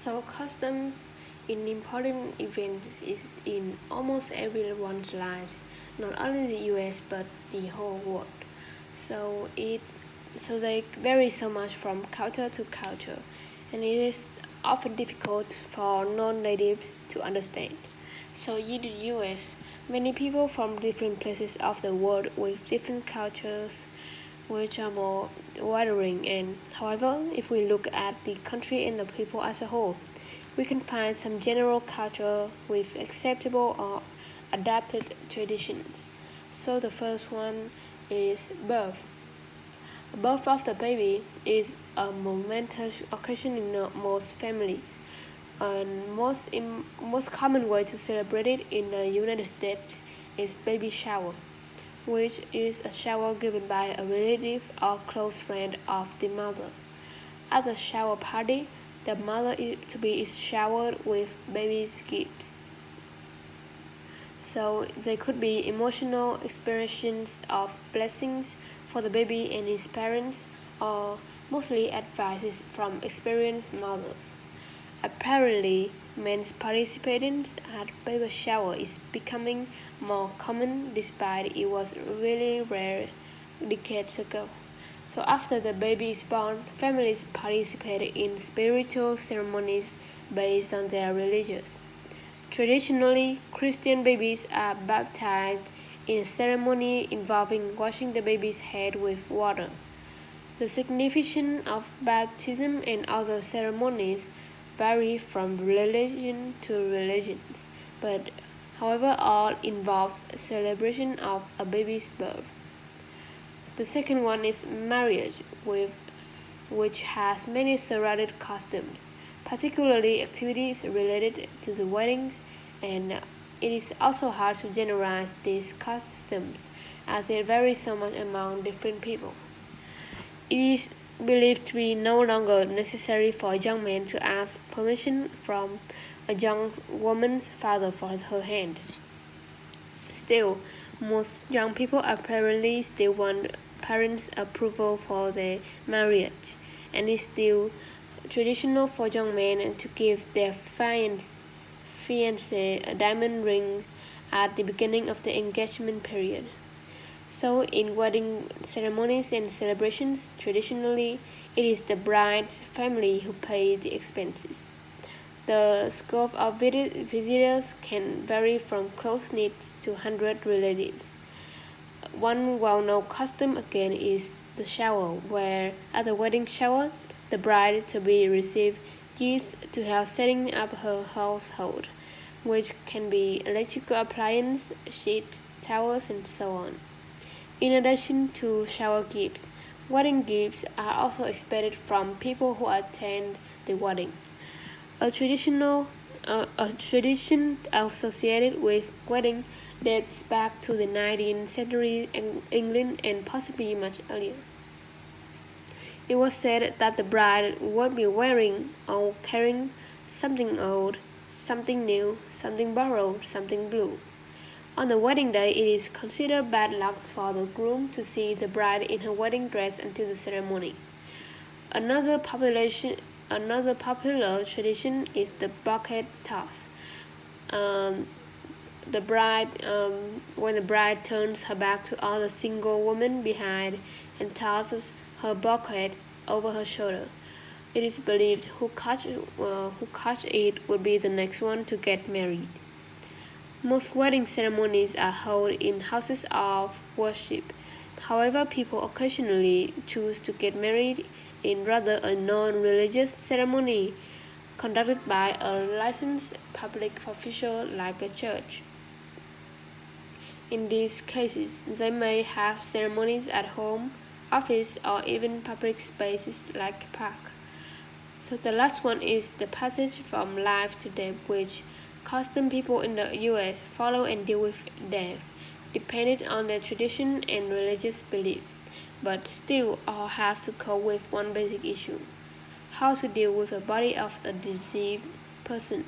So customs in important events is in almost everyone's lives, not only the US but the whole world. So it so they vary so much from culture to culture, and it is often difficult for non-natives to understand. So in the US, many people from different places of the world with different cultures which are more withering. And however, if we look at the country and the people as a whole, we can find some general culture with acceptable or adapted traditions. So the first one is birth. The birth of the baby is a momentous occasion in most families, and most common way to celebrate it in the United States is baby shower, which is a shower given by a relative or close friend of the mother. At the shower party, the mother to be is showered with baby's gifts. So they could be emotional expressions of blessings for the baby and his parents, or mostly advices from experienced mothers. Apparently, men's participating at baby shower is becoming more common despite it was really rare decades ago. So after the baby is born, families participate in spiritual ceremonies based on their religions. Traditionally, Christian babies are baptized in a ceremony involving washing the baby's head with water. The significance of baptism and other ceremonies vary from religion to religion, but however all involves a celebration of a baby's birth. The second one is marriage, which has many surrounded customs, particularly activities related to the weddings, and it is also hard to generalize these customs as they vary so much among different people. It is believed to be no longer necessary for a young man to ask permission from a young woman's father for her hand. Still, most young people apparently still want parents' approval for their marriage, and it's still traditional for young men to give their fiancé diamond rings at the beginning of the engagement period. So, in wedding ceremonies and celebrations, traditionally it is the bride's family who pay the expenses. The scope of visitors can vary from close knit to 100 relatives. One well-known custom again is the shower, where at the wedding shower, the bride to be receives gifts to help setting up her household, which can be electrical appliances, sheets, towels, and so on. In addition to shower gifts, wedding gifts are also expected from people who attend the wedding. A tradition associated with wedding dates back to the 19th century in England and possibly much earlier. It was said that the bride would be wearing or carrying something old, something new, something borrowed, something blue. On the wedding day, it is considered bad luck for the groom to see the bride in her wedding dress until the ceremony. Another popular tradition is the bucket toss. Um, when the bride turns her back to all the single women behind and tosses her bucket over her shoulder. It is believed who catch it would be the next one to get married. Most wedding ceremonies are held in houses of worship. However, people occasionally choose to get married in rather a non-religious ceremony conducted by a licensed public official like a church. In these cases, they may have ceremonies at home, office, or even public spaces like a park. So the last one is the passage from life to death, which custom people in the US follow and deal with death, depending on their tradition and religious belief, but still all have to cope with one basic issue: how to deal with the body of a deceased person.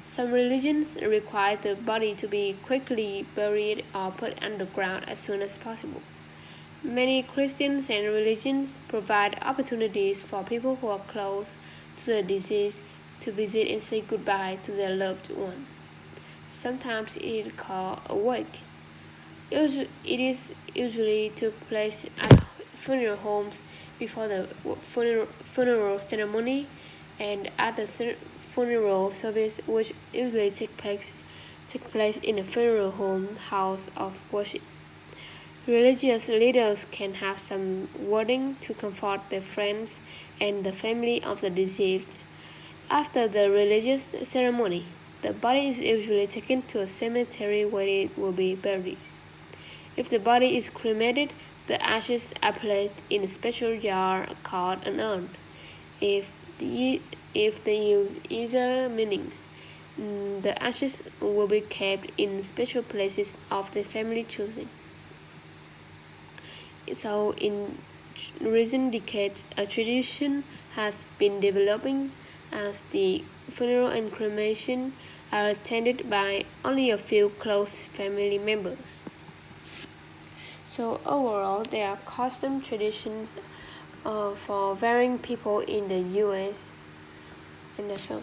Some religions require the body to be quickly buried or put underground as soon as possible. Many Christians and religions provide opportunities for people who are close to the deceased to visit and say goodbye to their loved one. Sometimes it is called a wake. It is usually took place at funeral homes before the funeral ceremony and at the funeral service, which usually take place in a funeral home house of worship. Religious leaders can have some wording to comfort their friends and the family of the deceased. After the religious ceremony, the body is usually taken to a cemetery where it will be buried. If the body is cremated, the ashes are placed in a special jar called an urn. If they use either meanings, the ashes will be kept in special places of the family choosing. So in recent decades, a tradition has been developing as the funeral and cremation are attended by only a few close family members. So overall, there are custom traditions for varying people in the U.S. and that's all.